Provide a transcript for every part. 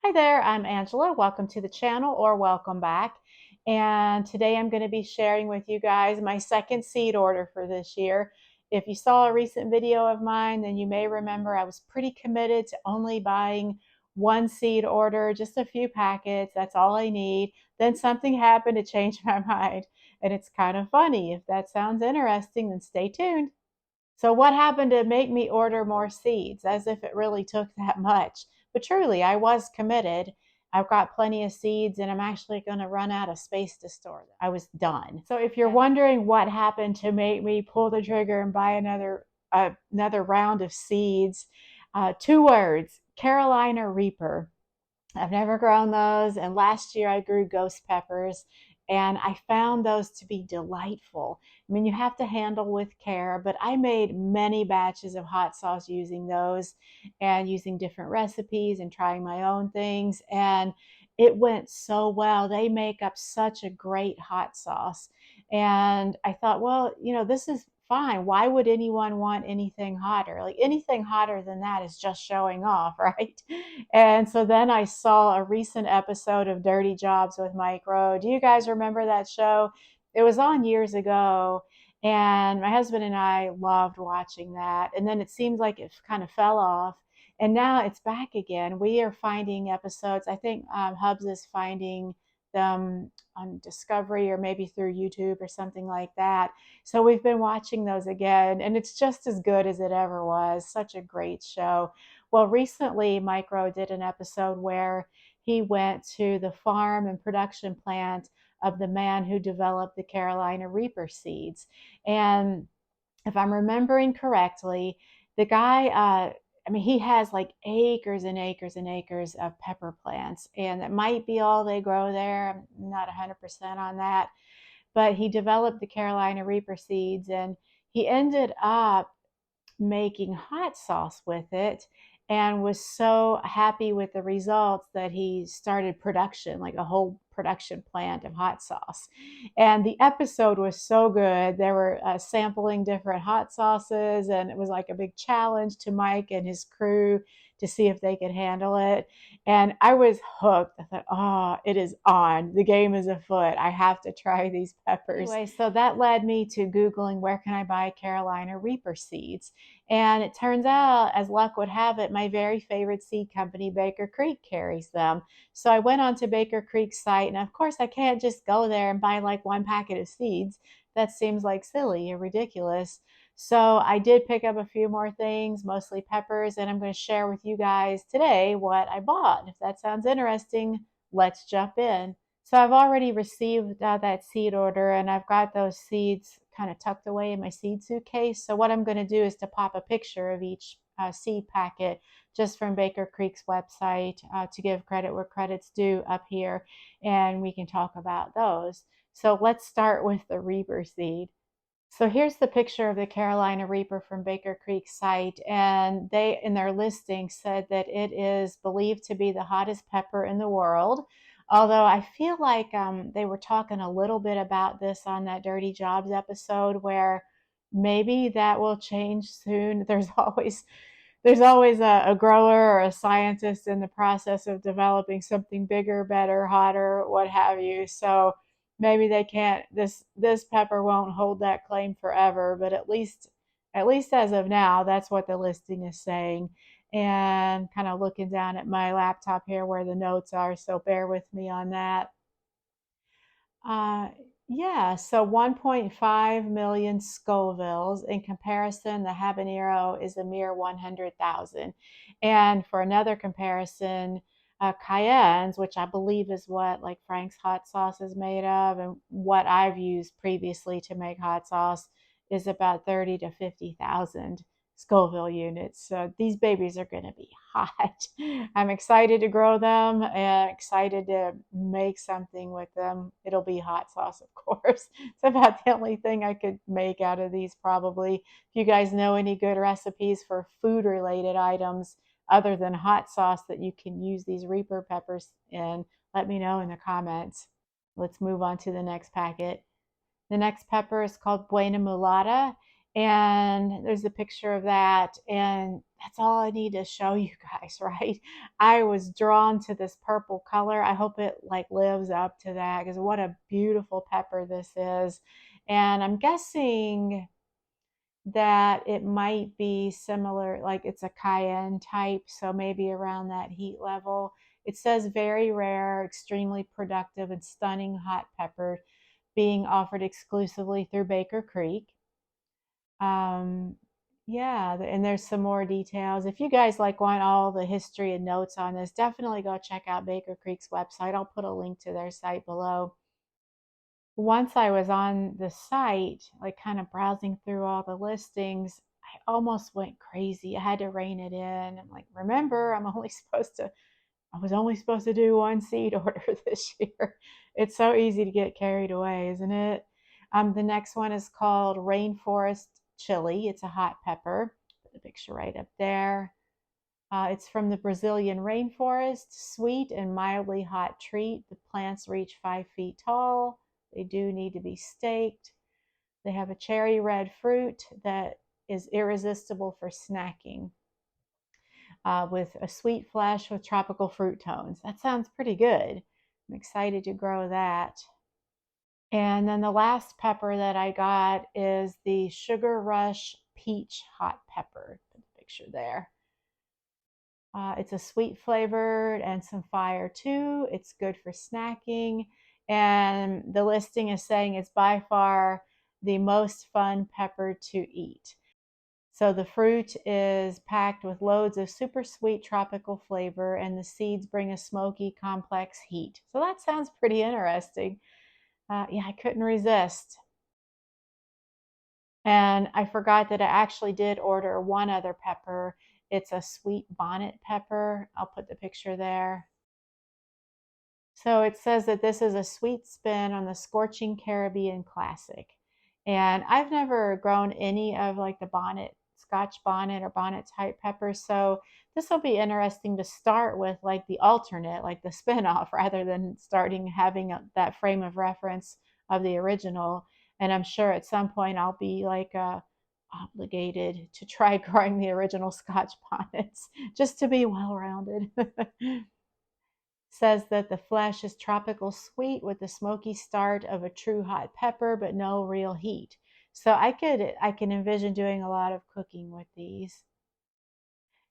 Hi there, I'm Angela. Welcome to the channel or welcome back. And today I'm going to be sharing with you guys my second seed order for this year. If you saw a recent video of mine, then you may remember I was pretty committed to only buying one seed order, just a few packets. That's all I need. Then something happened to change my mind. And it's kind of funny. If that sounds interesting, then stay tuned. So what happened to make me order more seeds? As if it really took that much. But truly, I was committed. I've got plenty of seeds and I'm actually going to run out of space to store them. I was done. So if you're wondering what happened to make me pull the trigger and buy another round of seeds, two words: Carolina Reaper. I've never grown those. And last year I grew ghost peppers and I found those to be delightful. I mean, you have to handle with care, but I made many batches of hot sauce using those and using different recipes and trying my own things. And it went so well. They make up such a great hot sauce. And I thought, well, this is fine. Why would anyone want anything hotter? Like anything hotter than that is just showing off, right? And so then I saw a recent episode of Dirty Jobs with Mike Rowe. Do you guys remember that show? It was on years ago, and my husband and I loved watching that. And then it seemed like it kind of fell off, and now it's back again. We are finding episodes. I think Hubs is finding them on Discovery or maybe through YouTube or something like that. So we've been watching those again, and it's just as good as it ever was. Such a great show. Well, recently, Mike Rowe did an episode where he went to the farm and production plant of the man who developed the Carolina Reaper seeds. And if I'm remembering correctly, the guy, I mean, he has like acres and acres and acres of pepper plants, and it might be all they grow there. I'm not 100% on that. But he developed the Carolina Reaper seeds and he ended up making hot sauce with it and was so happy with the results that he started production, like a whole production plant of hot sauce. And the episode was so good. They were sampling different hot sauces, and it was like a big challenge to Mike and his crew to see if they could handle it. And I was hooked. I thought, oh, it is on. The game is afoot. I have to try these peppers. Anyway, so that led me to Googling where can I buy Carolina Reaper seeds. And it turns out, as luck would have it, my very favorite seed company, Baker Creek, carries them. So I went onto Baker Creek's site, and of course, I can't just go there and buy like one packet of seeds. That seems like silly or ridiculous. So I did pick up a few more things, mostly peppers, and I'm going to share with you guys today what I bought. If that sounds interesting, let's jump in. So I've already received that seed order, and I've got those seeds kind of tucked away in my seed suitcase. So what I'm going to do is to pop a picture of each seed packet just from Baker Creek's website to give credit where credit's due up here, and we can talk about those. So let's start with the Reaper seed. So here's the picture of the Carolina Reaper from Baker Creek's site, and they, in their listing, said that it is believed to be the hottest pepper in the world. Although I feel like they were talking a little bit about this on that Dirty Jobs episode, where maybe that will change soon. There's always a grower or a scientist in the process of developing something bigger, better, hotter, what have you. So maybe they can't this pepper won't hold that claim forever, but at least as of now, that's what the listing is saying. And kind of looking down at my laptop here where the notes are, so bear with me on that. uh, yeah, so 1.5 million Scovilles. In comparison, the habanero is a mere 100,000. And for another comparison, cayennes, which I believe is what like Frank's hot sauce is made of, and what I've used previously to make hot sauce is about 30 to 50,000 Scoville units. So these babies are going to be hot. I'm excited to grow them and excited to make something with them. It'll be hot sauce, of course. It's about the only thing I could make out of these, probably. If you guys know any good recipes for food related items other than hot sauce that you can use these Reaper peppers in, let me know in the comments. Let's move on to the next packet. The next pepper is called Buena Mulata, And there's a picture of that, and that's all I need to show you guys, right? I was drawn to this purple color. I hope it like lives up to that, because what a beautiful pepper this is. And I'm guessing that it might be similar, like it's a cayenne type, so maybe around that heat level. It says very rare, extremely productive, and stunning hot pepper being offered exclusively through Baker Creek. Um, yeah, and there's some more details. If you guys like want all the history and notes on this, definitely go check out Baker Creek's website. I'll put a link to their site below. Once I was on the site, like kind of browsing through all the listings, I almost went crazy. I had to rein it in. I'm like, remember, I was only supposed to do one seed order this year. It's so easy to get carried away, isn't it? The next one is called Rainforest Chili. It's a hot pepper. Put the picture right up there. It's from the Brazilian rainforest, sweet and mildly hot treat. The plants reach 5 feet tall. They do need to be staked. They have a cherry red fruit that is irresistible for snacking, with a sweet flesh with tropical fruit tones. That sounds pretty good. I'm excited to grow that. And then the last pepper that I got is the Sugar Rush Peach Hot Pepper. Put the picture there. It's a sweet flavored and some fire too. It's good for snacking. And the listing is saying it's by far the most fun pepper to eat. So the fruit is packed with loads of super sweet tropical flavor, and the seeds bring a smoky, complex heat. So that sounds pretty interesting. Yeah, I couldn't resist. And I forgot that I actually did order one other pepper. It's a sweet bonnet pepper. I'll put the picture there. So it says that this is a sweet spin on the Scorching Caribbean Classic. And I've never grown any of like the bonnet, Scotch bonnet or bonnet type peppers. So this will be interesting to start with, like the alternate, like the spin-off, rather than starting having that frame of reference of the original. And I'm sure at some point I'll be like obligated to try growing the original Scotch bonnets just to be well rounded. Says that the flesh is tropical sweet with the smoky start of a true hot pepper, but no real heat. So I can envision doing a lot of cooking with these.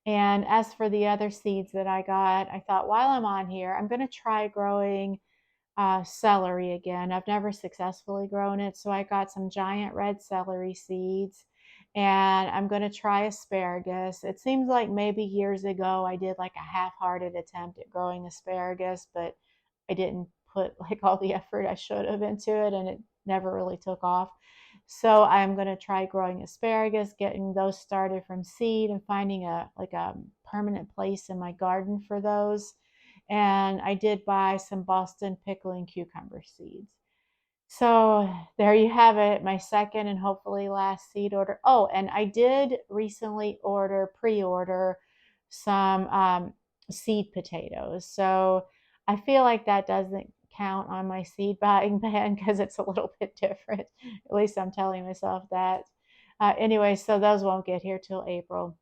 And as for the other seeds that I got, I thought while I'm on here, I'm going to try growing celery again. I've never successfully grown it, so I got some giant red celery seeds, and I'm going to try asparagus. It seems like maybe years ago I did like a half-hearted attempt at growing asparagus, but I didn't put like all the effort I should have into it, and it never really took off. So I'm going to try growing asparagus, getting those started from seed, and finding a permanent place in my garden for those. And I did buy some Boston pickling cucumber seeds. So there you have it, my second and hopefully last seed order. Oh, and I did recently pre-order some seed potatoes. So I feel like that doesn't count on my seed buying ban because it's a little bit different. At least I'm telling myself that. Anyway, so those won't get here till April.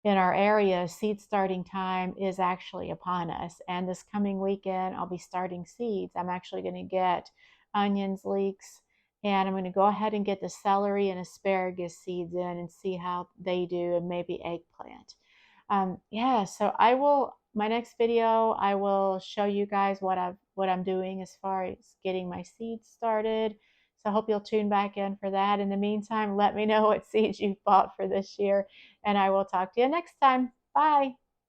In our area, seed starting time is actually upon us. And this coming weekend, I'll be starting seeds. I'm actually going to get onions, leeks, and I'm going to go ahead and get the celery and asparagus seeds in and see how they do, and maybe eggplant. Yeah, so my next video, I will show you guys what I'm doing as far as getting my seeds started. So I hope you'll tune back in for that. In the meantime, let me know what seeds you've bought for this year, and I will talk to you next time. Bye.